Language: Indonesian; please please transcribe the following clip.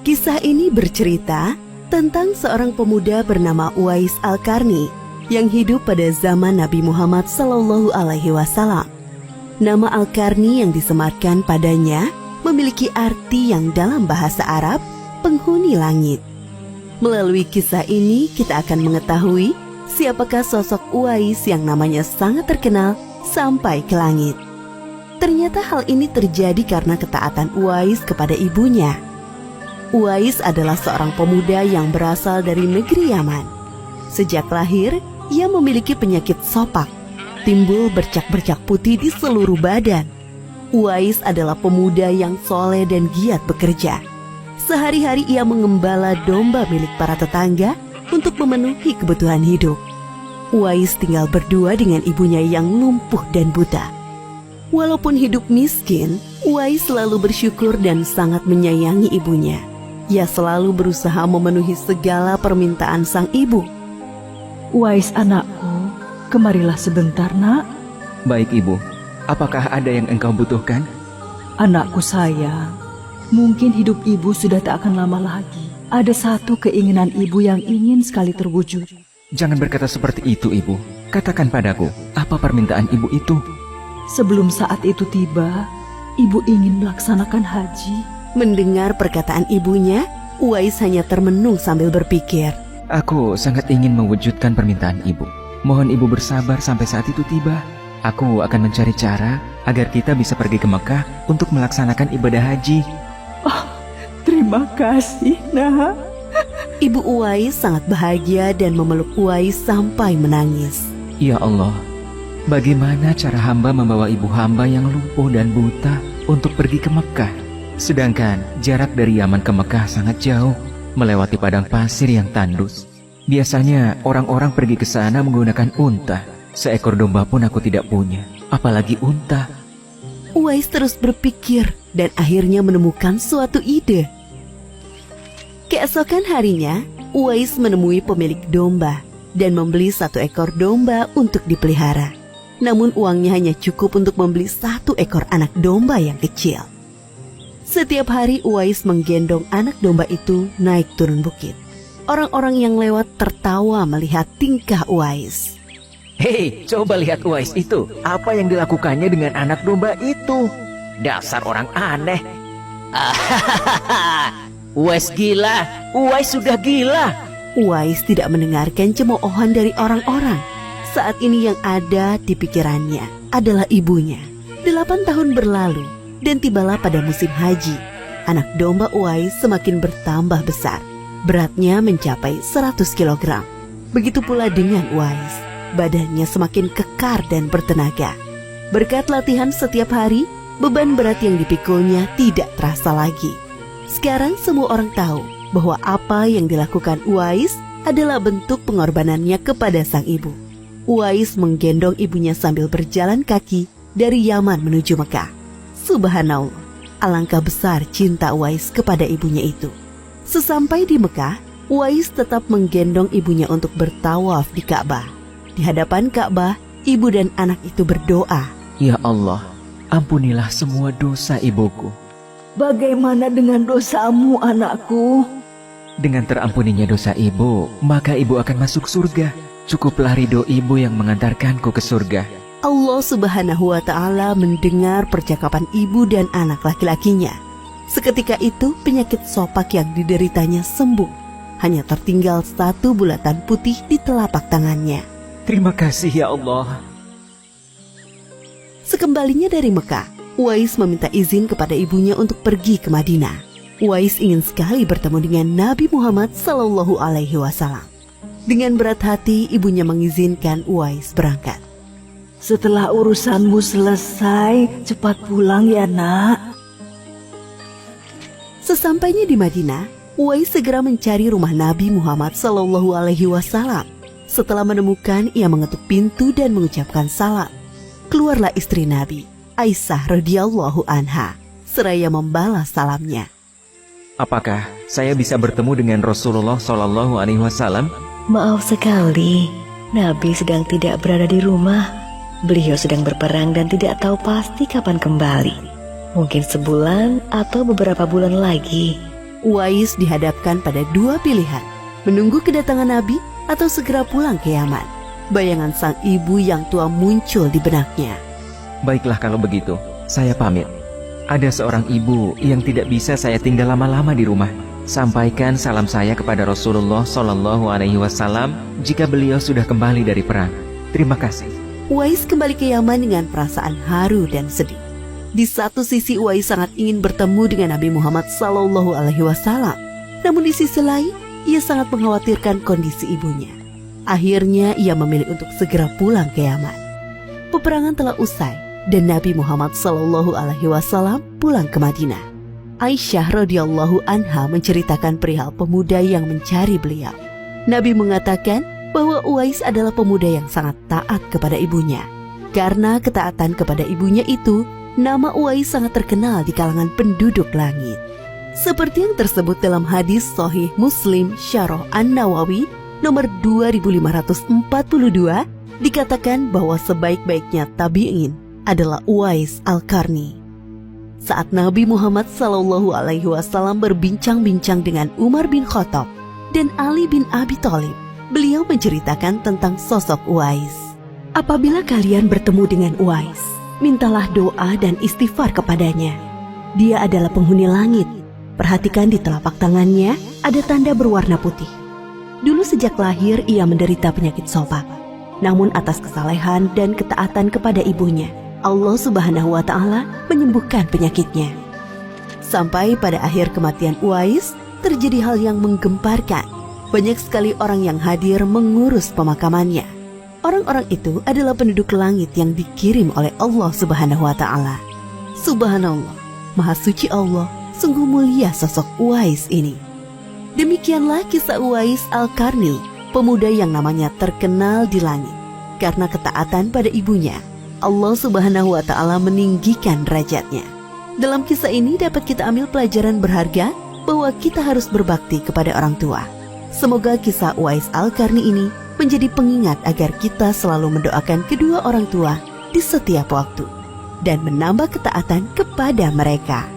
Kisah ini bercerita tentang seorang pemuda bernama Uwais Al-Qarni yang hidup pada zaman Nabi Muhammad SAW. Nama Al-Qarni yang disematkan padanya memiliki arti yang dalam bahasa Arab, penghuni langit. Melalui kisah ini kita akan mengetahui siapakah sosok Uwais yang namanya sangat terkenal sampai ke langit. Ternyata hal ini terjadi karena ketaatan Uwais kepada ibunya. Uwais adalah seorang pemuda yang berasal dari negeri Yaman. Sejak lahir, ia memiliki penyakit sopak, timbul bercak-bercak putih di seluruh badan. Uwais adalah pemuda yang soleh dan giat bekerja. Sehari-hari ia mengembala domba milik para tetangga untuk memenuhi kebutuhan hidup. Uwais tinggal berdua dengan ibunya yang lumpuh dan buta. Walaupun hidup miskin, Uwais selalu bersyukur dan sangat menyayangi ibunya. Ia selalu berusaha memenuhi segala permintaan sang ibu. Uwais anakku, kemarilah sebentar nak. Baik ibu, apakah ada yang engkau butuhkan? Anakku sayang, mungkin hidup ibu sudah tak akan lama lagi. Ada satu keinginan ibu yang ingin sekali terwujud. Jangan berkata seperti itu ibu. Katakan padaku, apa permintaan ibu itu? Sebelum saat itu tiba, ibu ingin melaksanakan haji. Mendengar perkataan ibunya, Uwais hanya termenung sambil berpikir. Aku sangat ingin mewujudkan permintaan ibu. Mohon ibu bersabar sampai saat itu tiba. Aku akan mencari cara agar kita bisa pergi ke Mekah untuk melaksanakan ibadah haji. Oh, terima kasih nak. Ibu Uwais sangat bahagia dan memeluk Uwais sampai menangis. Ya Allah, bagaimana cara hamba membawa ibu hamba yang lumpuh dan buta untuk pergi ke Mekah? Sedangkan jarak dari Yaman ke Mekah sangat jauh, melewati padang pasir yang tandus. Biasanya orang-orang pergi ke sana menggunakan unta. Seekor domba pun aku tidak punya, apalagi unta. Uwais terus berpikir dan akhirnya menemukan suatu ide. Keesokan harinya, Uwais menemui pemilik domba dan membeli 1 ekor domba untuk dipelihara. Namun uangnya hanya cukup untuk membeli 1 ekor anak domba yang kecil. Setiap hari Uwais menggendong anak domba itu naik turun bukit. Orang-orang yang lewat tertawa melihat tingkah Uwais. Hei, coba lihat Uwais itu. Apa yang dilakukannya dengan anak domba itu? Dasar orang aneh. Uwais gila. Uwais sudah gila. Uwais tidak mendengarkan cemoohan dari orang-orang. Saat ini yang ada di pikirannya adalah ibunya. 8 tahun berlalu. Dan tibalah pada musim haji. Anak domba Uwais semakin bertambah besar. Beratnya mencapai 100 kg. Begitu pula dengan Uwais. Badannya semakin kekar dan bertenaga. Berkat latihan setiap hari, beban berat yang dipikulnya tidak terasa lagi. Sekarang semua orang tahu bahwa apa yang dilakukan Uwais adalah bentuk pengorbanannya kepada sang ibu. Uwais menggendong ibunya sambil berjalan kaki dari Yaman menuju Mekah. Subhanallah, alangkah besar cinta Uwais kepada ibunya itu. Sesampai di Mekah, Uwais tetap menggendong ibunya untuk bertawaf di Ka'bah. Di hadapan Ka'bah, ibu dan anak itu berdoa. Ya Allah, ampunilah semua dosa ibuku. Bagaimana dengan dosamu anakku? Dengan terampuninya dosa ibu, maka ibu akan masuk surga. Cukuplah ridho ibu yang mengantarkanku ke surga. Allah Subhanahu wa Ta'ala mendengar percakapan ibu dan anak laki-lakinya. Seketika itu penyakit sopak yang dideritanya sembuh. Hanya tertinggal 1 bulatan putih di telapak tangannya. Terima kasih ya Allah. Sekembalinya dari Mekah, Uwais meminta izin kepada ibunya untuk pergi ke Madinah. Uwais ingin sekali bertemu dengan Nabi Muhammad SAW. Dengan berat hati ibunya mengizinkan Uwais berangkat. Setelah urusanmu selesai, cepat pulang ya nak. Sesampainya di Madinah, Uwais segera mencari rumah Nabi Muhammad SAW. Setelah menemukan, ia mengetuk pintu dan mengucapkan salam. Keluarlah istri Nabi, Aisyah radhiyallahu anha, seraya membalas salamnya. Apakah saya bisa bertemu dengan Rasulullah SAW? Maaf sekali, Nabi sedang tidak berada di rumah. Beliau sedang berperang dan tidak tahu pasti kapan kembali. Mungkin sebulan atau beberapa bulan lagi. Uwais dihadapkan pada dua pilihan, menunggu kedatangan Nabi atau segera pulang ke Yaman. Bayangan sang ibu yang tua muncul di benaknya. Baiklah kalau begitu, saya pamit. Ada seorang ibu yang tidak bisa saya tinggal lama-lama di rumah. Sampaikan salam saya kepada Rasulullah Shallallahu Alaihi Wasallam jika beliau sudah kembali dari perang. Terima kasih. Uwais kembali ke Yaman dengan perasaan haru dan sedih. Di satu sisi Uwais sangat ingin bertemu dengan Nabi Muhammad Shallallahu Alaihi Wasallam, namun di sisi lain ia sangat mengkhawatirkan kondisi ibunya. Akhirnya ia memilih untuk segera pulang ke Yaman. Peperangan telah usai dan Nabi Muhammad Shallallahu Alaihi Wasallam pulang ke Madinah. Aisyah radhiyallahu anha menceritakan perihal pemuda yang mencari beliau. Nabi mengatakan bahwa Uwais adalah pemuda yang sangat taat kepada ibunya. Karena ketaatan kepada ibunya itu, nama Uwais sangat terkenal di kalangan penduduk langit. Seperti yang tersebut dalam hadis Sahih Muslim Syarah An-Nawawi nomor 2542, dikatakan bahwa sebaik-baiknya tabi'in adalah Uwais Al-Qarni. Saat Nabi Muhammad SAW berbincang-bincang dengan Umar bin Khattab dan Ali bin Abi Thalib, beliau menceritakan tentang sosok Uwais. Apabila kalian bertemu dengan Uwais, mintalah doa dan istighfar kepadanya. Dia adalah penghuni langit. Perhatikan di telapak tangannya ada tanda berwarna putih. Dulu sejak lahir ia menderita penyakit sopak. Namun atas kesalehan dan ketaatan kepada ibunya, Allah Subhanahu wa Ta'ala menyembuhkan penyakitnya. Sampai pada akhir kematian Uwais, terjadi hal yang menggemparkan. Banyak sekali orang yang hadir mengurus pemakamannya. Orang-orang itu adalah penduduk langit yang dikirim oleh Allah Subhanahu wa Ta'ala. Subhanallah, Maha Suci Allah, sungguh mulia sosok Uwais ini. Demikianlah kisah Uwais Al-Qarni, pemuda yang namanya terkenal di langit. Karena ketaatan pada ibunya, Allah Subhanahu wa Ta'ala meninggikan derajatnya. Dalam kisah ini dapat kita ambil pelajaran berharga bahwa kita harus berbakti kepada orang tua. Semoga kisah Uwais Al-Qarni ini menjadi pengingat agar kita selalu mendoakan kedua orang tua di setiap waktu dan menambah ketaatan kepada mereka.